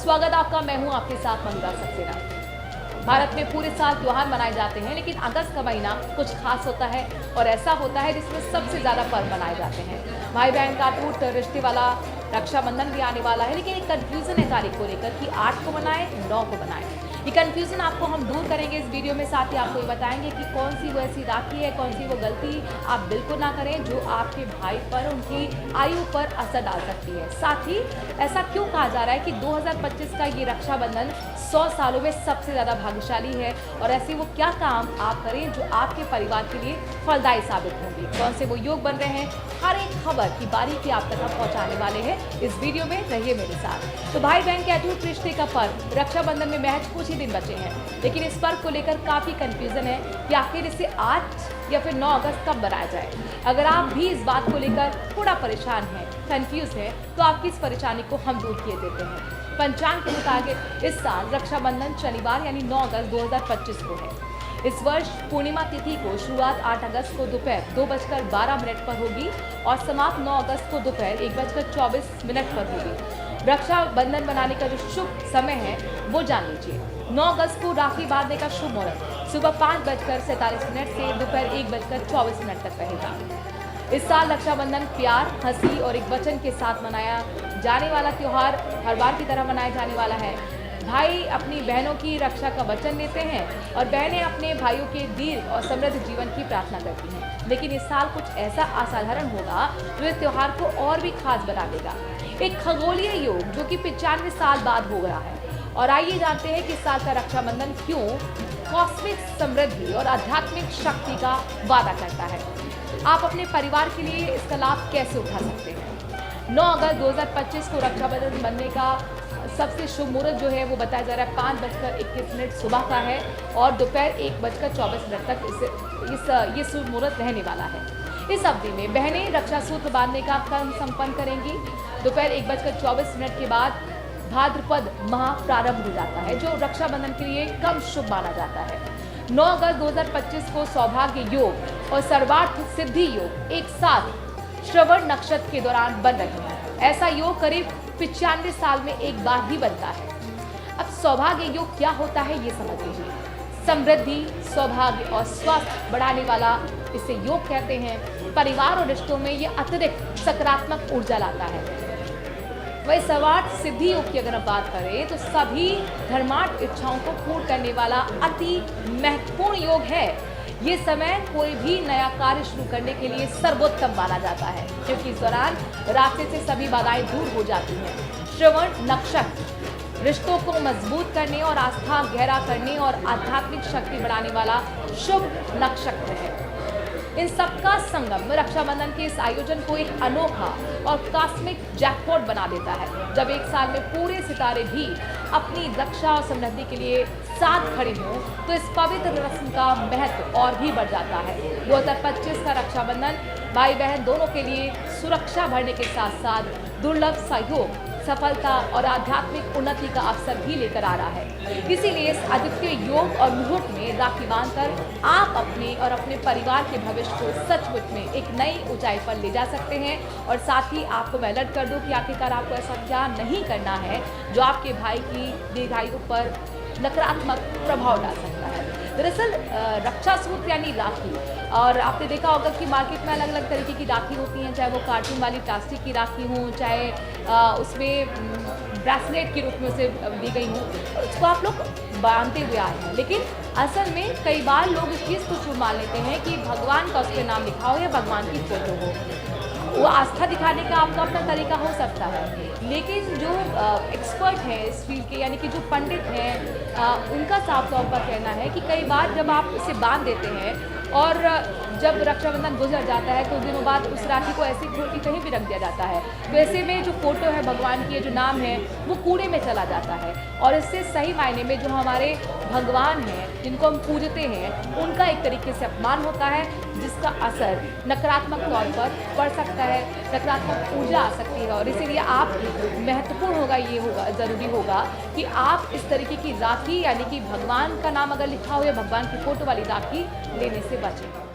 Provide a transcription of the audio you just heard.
स्वागत आपका। मैं हूं आपके साथ मंगला सक्सेना। भारत में पूरे साल त्योहार मनाए जाते हैं, लेकिन अगस्त का महीना कुछ खास होता है और ऐसा होता है जिसमें सबसे ज्यादा पर्व मनाए जाते हैं। भाई बहन का टूट रिश्ते वाला रक्षाबंधन भी आने वाला है, लेकिन एक कंफ्यूजन है तारीख को लेकर कि 8 को मनाएं 9 को मनाएं। ये कंफ्यूजन आपको हम दूर करेंगे इस वीडियो में। साथ ही आपको ये बताएंगे कि कौन सी वो ऐसी राखी है, कौन सी वो गलती आप बिल्कुल ना करें जो आपके भाई पर, उनकी आयु पर असर डाल सकती है। साथ ही ऐसा क्यों कहा जा रहा है कि 2025 का ये रक्षाबंधन 100 सालों में सबसे ज़्यादा भाग्यशाली है, और ऐसे वो क्या काम आप करें जो आपके परिवार के लिए फलदायी साबित होंगे। कौन से वो योग बन रहे हैं, हर एक खबर की बारीकी आप तक पहुंचाने वाले हैं इस वीडियो में। रहिए मेरे साथ। तो भाई बहन के अटूट रिश्ते का पर्व रक्षाबंधन में महज कुछ ही दिन बचे हैं, लेकिन इस पर्व को लेकर काफी कंफ्यूजन है कि आखिर इसे 8 या फिर 9 अगस्त कब मनाया जाए। अगर आप भी इस बात को लेकर थोड़ा परेशान हैं, कंफ्यूज हैं, तो आपकी इस परेशानी को हम दूर किए देते हैं। पंचांग के मुताबिक इस साल रक्षाबंधन शनिवार यानी 9 अगस्त 2025 को है। इस वर्ष पूर्णिमा तिथि को शुरुआत 8 अगस्त को दोपहर 2:12 पर होगी और समाप्त 9 अगस्त को दोपहर 1:24 पर होगी। रक्षाबंधन बनाने का जो शुभ समय है वो जान लीजिए। 9 अगस्त को राखी बांधने का शुभ मुहूर्त सुबह 5:47 से दोपहर 1:24 तक रहेगा। इस साल रक्षाबंधन प्यार, हंसी और एक वचन के साथ मनाया जाने वाला त्योहार हर बार की तरह मनाया जाने वाला है। भाई अपनी बहनों की रक्षा का वचन लेते हैं और बहनें अपने भाइयों के दीर्घ और समृद्ध जीवन की प्रार्थना करती हैं। लेकिन इस साल कुछ ऐसा असाधारण होगा जो इस त्योहार को और भी खास बना देगा। एक खगोलीय योग जो कि 95 साल बाद हो रहा है। और आइए जानते हैं कि इस साल का रक्षाबंधन क्यों कॉस्मिक समृद्धि और आध्यात्मिक शक्ति का वादा करता है। आप अपने परिवार के लिए इसका लाभ कैसे उठा सकते हैं। 9 अगस्त 2025 को रक्षाबंधन बनने का सबसे शुभ मुहूर्त जो है वो बताया जा रहा है 5:21 सुबह का है और दोपहर 1:24 तक ये शुभ मुहूर्त रहने वाला है। इस अवधि में बहनें रक्षा सूत्र बांधने का कर्म संपन्न करेंगी। दोपहर 1:24 के बाद भाद्रपद माह प्रारंभ हो जाता है, जो रक्षाबंधन के लिए कम शुभ माना जाता है। 9 अगस्त 2025 को सौभाग्य योग और सर्वार्थ सिद्धि योग एक साथ श्रवण नक्षत्र के दौरान बन रहे हैं। ऐसा योग करीब 95 साल में एक बार ही बनता है। अब सौभाग्य योग क्या होता है ये समझ लीजिए। समृद्धि, सौभाग्य और स्वास्थ्य बढ़ाने वाला इसे योग कहते हैं। परिवार और रिश्तों में ये अतिरिक्त सकारात्मक ऊर्जा लाता है। वही सर्वार्थ सिद्धि योग की अगर हम बात करें तो सभी धर्मार्थ इच्छाओं को पूर्ण करने वाला अति महत्वपूर्ण योग है। ये समय कोई भी नया कार्य शुरू करने के लिए सर्वोत्तम माना जाता है, क्योंकि इस दौरान रास्ते से सभी बाधाएं दूर हो जाती हैं। श्रवण नक्षत्र रिश्तों को मजबूत करने और आस्था गहरा करने और आध्यात्मिक शक्ति बढ़ाने वाला शुभ नक्षत्र है। इन सबका संगम रक्षाबंधन के इस आयोजन को एक अनोखा और कॉस्मिक जैकपॉट बना देता है। जब एक साल में पूरे सितारे भी अपनी रक्षा और समृद्धि के लिए साथ खड़े हों तो इस पवित्र रस्म का महत्व और भी बढ़ जाता है। 2025 का रक्षाबंधन भाई बहन दोनों के लिए सुरक्षा बढ़ने के साथ साथ दुर्लभ सहयोग, सफलता और आध्यात्मिक उन्नति का अवसर भी लेकर आ रहा है। इसीलिए इस अद्वितीय योग और मुहूर्त में राखी बांधकर आप अपने और अपने परिवार के भविष्य को सचमुच में एक नई ऊंचाई पर ले जा सकते हैं। और साथ ही आपको मैं अलर्ट कर दूं कि आखिरकार आपको ऐसा क्या नहीं करना है जो आपके भाई की दीर्घायु पर नकारात्मक प्रभाव डाल सकता है। दरअसल रक्षा सूत्र यानी राखी, और आपने देखा होगा कि मार्केट में अलग अलग तरीके की राखी होती हैं, चाहे वो कार्टून वाली प्लास्टिक की राखी हो, चाहे उसमें ब्रेसलेट के रूप में उसे दी गई हो, उसको आप लोग बांधते हुए आए हैं। लेकिन असल में कई बार लोग इस चीज़ को शुभ मान लेते हैं कि भगवान का उस पर नाम लिखा हो या भगवान की फोटो हो। वो आस्था दिखाने का आपका अपना तरीका हो सकता है, लेकिन जो एक्सपर्ट हैं इस फील्ड के, यानी कि जो पंडित हैं, उनका साफ तौर पर कहना है कि कई बार जब आप इसे बांध देते हैं और जब रक्षाबंधन गुजर जाता है कुछ दिनों बाद उस राखी को ऐसी खोल के कहीं भी रख दिया जाता है, तो ऐसे में जो फोटो है भगवान की, जो नाम है, वो कूड़े में चला जाता है। और इससे सही मायने में जो हमारे भगवान हैं जिनको हम पूजते हैं उनका एक तरीके से अपमान होता है, जिसका असर नकारात्मक तौर पर पड़ सकता है, नकारात्मक ऊर्जा आ सकती है। और इसीलिए आप महत्वपूर्ण होगा, ये होगा, ज़रूरी होगा कि आप इस तरीके की राखी यानी कि भगवान का नाम अगर लिखा हो या भगवान की फोटो वाली राखी लेने से बचें।